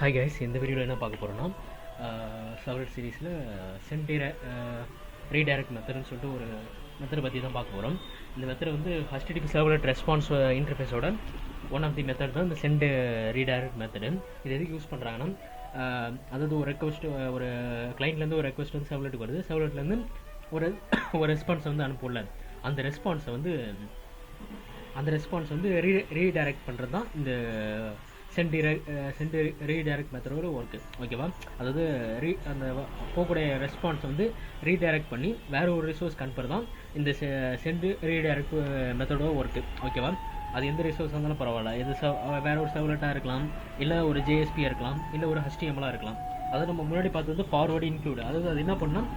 Hi guys, இந்த வீடியோவில் என்ன பார்க்க போகிறோன்னா சர்வலெட் சீரீஸில் சென்ட் ரீடைரக்ட் மெத்தட்னு சொல்லிட்டு ஒரு மெத்தடை பற்றி தான் பார்க்க போகிறோம். இந்த மெத்தட் வந்து HTTP சர்வலெட் ரெஸ்பான்ஸ் இன்டர்ஃபேஸோட ஒன் ஆஃப் தி மெத்தட் தான் இந்த சென்ட் ரீடைரக்ட் மெத்தடு. இது எதுக்கு யூஸ் பண்ணுறாங்கன்னா, அதாவது ஒரு ரெக்வஸ்ட், ஒரு கிளைண்ட்லேருந்து ஒரு ரெக்வஸ்ட் வந்து சர்வலெட்டுக்கு வருது. சர்வலெட்லேருந்து ஒரு ரெஸ்பான்ஸை வந்து அனுப்பல. அந்த ரெஸ்பான்ஸை வந்து ரீடைரக்ட் பண்ணுறது தான் இந்த சென்ட் ரீடைரக்ட் மெத்தடோட ஒர்க்கு. ஓகேவா? அதாவது அந்த போகக்கூடிய ரெஸ்பான்ஸ் வந்து ரீடைரக்ட் பண்ணி வேற ஒரு ரிசோர்ஸ்க்கு அனுப்புறது தான் இந்த சென்ட் ரீடைரக்ட் மெத்தடோட ஒர்க்கு. ஓகேவா? அது எந்த ரிசோர்ஸ் இருந்தாலும் பரவாயில்ல. இது வேற ஒரு சர்வலெட்டாக இருக்கலாம், இல்லை ஒரு JSP இருக்கலாம், இல்லை ஒரு HTML இருக்கலாம். அதாவது நம்ம முன்னாடி பார்த்து வந்து ஃபார்வர்டு இன்க்ளூடு. அதாவது அது என்ன பண்ணால்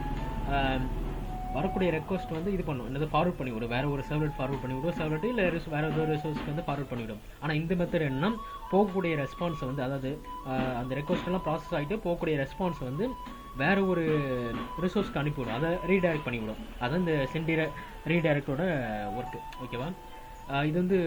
வரக்கூடிய ரெக்வஸ்ட் வந்து இது பண்ணும், என்னது ஃபார்வர்ட் பண்ணிவிடும். வேற ஒரு சர்வலெட் ஃபார்வர்ட் பண்ணிவிடும், சர்வலெட் இல்லை வேற ஏதோ ரிசோர்ஸ்க்கு வந்து ஃபார்வர்ட் பண்ணிவிடும். ஆனால் இந்த மெத்தட் என்னன்னா, போகக்கூடிய ரெஸ்பான்ஸை வந்து, அதாவது அந்த ரெக்வஸ்ட் எல்லாம் ப்ராசஸ் ஆகிட்டு போகக்கூடிய ரெஸ்பான்ஸை வந்து வேற ஒரு ரிசோர்ஸ்க்கு அனுப்பிவிடும், அதை ரீடைரக்ட் பண்ணிவிடும். அதான் இந்த சென்ட் ரீடைரக்டோட ஒர்க்கு. ஓகேவா? இது வந்து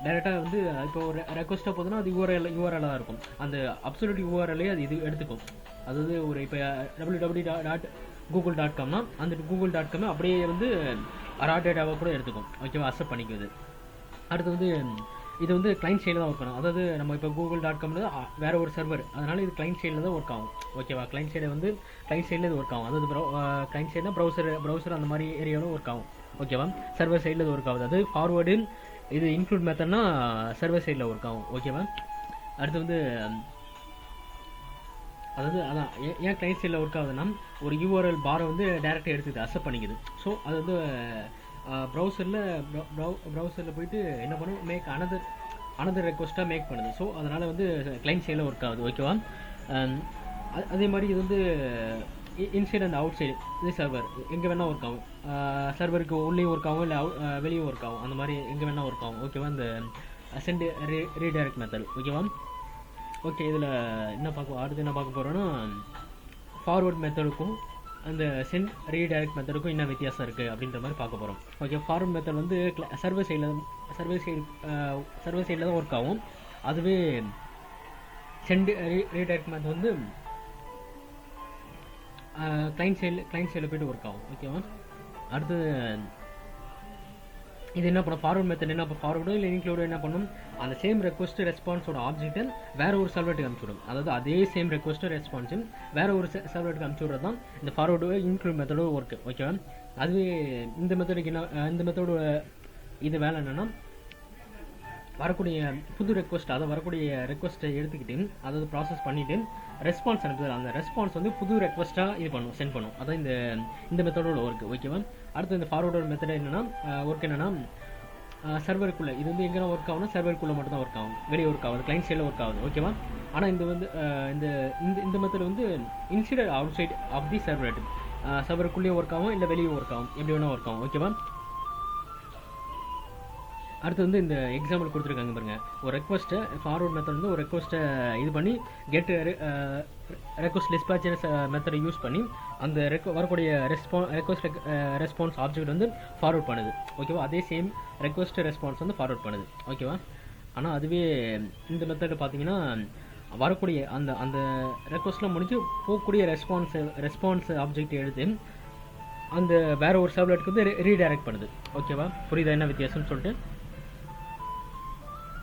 டைரெக்டாக வந்து இப்போ ஒரு ரெக்வஸ்ட்டாக போதுன்னா அது யூஆர்எல் தான் இருக்கும். அந்த அப்சல்யூட் யூஆர்எல்லே அது இது எடுத்துக்கும். அதாவது ஒரு இப்போ www.google.comனா அந்த google.com அப்படியே வந்து ரா டேட்டாவை கூட எடுத்துக்கும். ஓகேவா? அக்செப்ட் பண்ணிக்குது. அடுத்து வந்து இது வந்து கிளைண்ட் சைடில் தான் ஒர்க் ஆகும். அதாவது நம்ம இப்போ google.com வேற ஒரு சர்வர், அதனால இது கிளைண்ட் சைடில் தான் ஒர்க் ஆகும். ஓகேவா? கிளைண்ட் சைடில் இது ஒர்க் ஆகும். அதாவது கிளைண்ட் சைடுனா ப்ரௌசர் அந்த மாதிரி ஏரியாவில் ஒர்க் ஆகும். ஓகேவா? சர்வர் சைடில் இது ஒர்க் ஆகுது. அது ஃபார்வர்டு இது இன்க்ளூட் மெத்தட்னா சர்வர் சைடில் ஒர்க் ஆகும். ஓகேவா? அடுத்து வந்து அதாவது அதான் ஏன் கிளைண்ட் சைடில் ஒர்க் ஆகுதுன்னா, ஒரு யூஆர்எல் பாரை வந்து டேரெக்டாக எடுத்துக்கிது, அக்செப்ட் பண்ணிக்குது. ஸோ அது வந்து ப்ரௌசரில் போயிட்டு என்ன பண்ணும், மேக் அனதர் ரெக்வஸ்ட்டாக மேக் பண்ணுது. ஸோ அதனால் வந்து கிளைண்ட் சைடில் ஒர்க் ஆகுது. ஓகேவா? அதே மாதிரி இது வந்து இன்சைட் அண்ட் அவுட் சைடு, இது சர்வர் எங்கே வேணால் ஒர்க் ஆகும். சர்வருக்கு உள்ளேயும் ஒர்க் ஆகும், இல்லை வெளியும் ஒர்க் ஆகும். அந்த மாதிரி எங்கே வேணால் ஒர்க் ஆகும். ஓகேவா? இந்த சென்ட் ரீடைரக்ட் மெத்தட். ஓகேவா? ஓகே, இதில் அடுத்து என்ன பார்க்க போகிறோன்னா, ஃபார்வர்ட் மெத்தடுக்கும் அந்த சென்ட் ரீடைரக்ட் மெத்தடுக்கும் என்ன வித்தியாசம் இருக்குது அப்படின்ற மாதிரி பார்க்க போகிறோம். ஓகே, ஃபார்வர்ட் மெத்தட் வந்து சர்வர் சைடில் தான் ஒர்க் ஆகும். அதுவே சென்ட் ரீடைரக்ட் மெத்தட் வந்து கிளைண்ட் சைடில் போய்ட்டு ஒர்க் ஆகும். ஓகேவா? அடுத்து இது என்ன பண்ணும், ஃபார்வர்ட் மெத்தட் என்ன, இப்போ ஃபார்வர்டோ இல்லை இன்க்ளூடோ என்ன பண்ணும், அந்த சேம் ரெக்வஸ்ட் ரெஸ்பான்ஸோட ஆப்ஜெக்ட்டை வேற ஒரு சர்வலெட்டுக்கு அனுப்பிச்சுடும். அதாவது அதே சேம் ரெக்வஸ்ட் ரெஸ்பான்ஸும் வேற ஒரு சர்வலெட்டுக்கு அனுப்பிச்சுடுறது தான் இந்த ஃபார்வர்டோ இன்க்ளூட் மெத்தடோட ஒர்க்கு. ஓகேவா? அதுவே இந்த மெத்தடுக்கு என்ன, இந்த மெத்தடோட இது வேலை என்னன்னா, வரக்கூடிய புது ரெக்வஸ்ட், அதை வரக்கூடிய ரெக்வஸ்ட்டை எடுத்துக்கிட்டு அதாவது ப்ராசஸ் பண்ணிவிட்டு ரெஸ்பான்ஸ் அனுப்புது. அந்த ரெஸ்பான்ஸ் வந்து புது ரெக்வஸ்ட்டாக இது பண்ணும், சென்ட் பண்ணும். அதான் இந்த மெத்தடோட ஒர்க்கு. ஓகேவா? அடுத்து இந்த ஃபார்வர்டோட மெத்தட் என்னன்னா, ஒர்க் என்னன்னா, சர்வருக்குள்ளே இது வந்து எங்கே ஒர்க் ஆகும்னா சர்வருக்குள்ளே மட்டும் தான் ஒர்க் ஆகும், வெளியே ஒர்க் ஆகுது, கிளைண்ட் சைடில் ஒர்க் ஆகுது. ஓகேவா? ஆனால் இந்த வந்து இந்த மெத்தட் வந்து inside outside of the servlet, சர்வருக்குள்ளேயும் ஒர்க் ஆகும், இல்லை வெளியே ஒர்க் ஆகும், எப்படி வேணால் ஒர்க் ஆகும். ஓகேவா? அடுத்து வந்து இந்த எக்ஸாம்பிள் கொடுத்துருக்காங்க பாருங்க. ஒரு ரெக்வஸ்ட்டை ஃபார்வர்ட் மெத்தட் வந்து ஒரு ரெக்வஸ்ட்டை இது பண்ணி கெட் ரெக்வஸ்ட் டிஸ்பேச்சர் மெத்தடை யூஸ் பண்ணி அந்த வரக்கூடிய ரெஸ்பான்ஸ் ஆப்ஜெக்ட் வந்து ஃபார்வர்ட் பண்ணுது. ஓகேவா? அதே சேம் ரெக்வஸ்ட் ரெஸ்பான்ஸ் வந்து ஃபார்வர்ட் பண்ணுது. ஓகேவா? ஆனால் அதுவே இந்த மெத்தட் பார்த்தீங்கன்னா, வரக்கூடிய அந்த ரெக்வஸ்ட்லாம் முடிஞ்சு போகக்கூடிய ரெஸ்பான்ஸ் ஆப்ஜெக்ட் எடுத்து அந்த வேற ஒரு சர்வலெட்டுக்கு வந்து ரீடைரக்ட் பண்ணுது. ஓகேவா? புரியுதா என்ன வித்தியாசம்னு சொல்லிட்டு?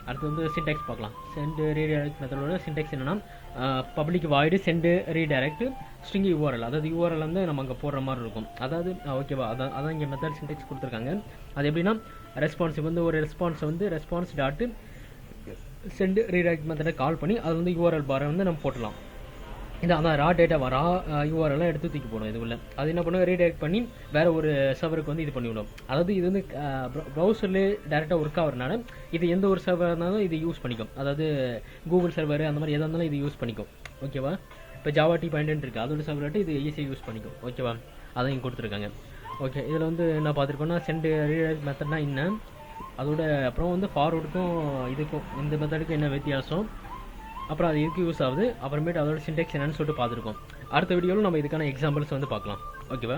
அடுத்து வந்து சின்டெக்ஸ் பார்க்கலாம். சென்ட் ரீடைரக்ட் மெத்தடோட சின்டெக்ஸ் என்னன்னா, public void send redirect string URL, அதாவது யூஆர்எல் வந்து நம்ம அங்கே போடுற மாதிரி இருக்கும். அதாவது ஓகேவா? அதான் இங்கே மெத்தட் சின்டெக்ஸ் கொடுத்துருக்காங்க. அது எப்படின்னா, ரெஸ்பான்ஸ் வந்து ஒரு ரெஸ்பான்ஸை வந்து ரெஸ்பான்ஸ் டாட்டு சென்ட் ரீடைரக்ட் மெத்தடை கால் பண்ணி அது வந்து யூஆர்எல் பாரை வந்து நம்ம போட்டலாம். இது அதான் ரா டேட்டா யூஆர்எல்லாம் எடுத்து தூக்கி போடும். இது உள்ள அது என்ன பண்ணுவோம், ரீடைரக்ட் பண்ணி வேற ஒரு சர்வருக்கு வந்து இது பண்ணிவிடும். அதாவது இது வந்து ப்ரௌசர்லேயே டேரெக்டாக ஒர்க் ஆகிறதுனால இது எந்த ஒரு சர்வர் இருந்தாலும் இது யூஸ் பண்ணிக்கும். அதாவது கூகுள் சர்வர் அந்த மாதிரி எதாக இருந்தாலும் இது யூஸ் பண்ணிக்கும். ஓகேவா? இப்போ ஜாவா T.NET இருக்குது, அதோட சர்வர்ட்டு இது ஈஸியாக யூஸ் பண்ணிக்கும். ஓகேவா? அதையும் கொடுத்துருக்காங்க. ஓகே, இதில் வந்து என்ன பார்த்துருக்கோன்னா, சென்ட் ரீடைரக்ட் மெத்தட்னா என்ன, அதோட அப்புறம் வந்து ஃபார்வர்டுக்கும் இதுக்கும் இந்த மெத்தடுக்கும் என்ன வித்தியாசம், அப்புறம் அது இதுக்கு யூஸ் ஆகுது, அப்புறமேட்டு அதோட சின்டெக்ஸ் என்னன்னு சொல்லிட்டு பார்த்துருக்கோம். அடுத்த வீடியோவில் நம்ம இதுக்கான எக்ஸாம்பிள்ஸ் வந்து பார்க்கலாம். ஓகேவா?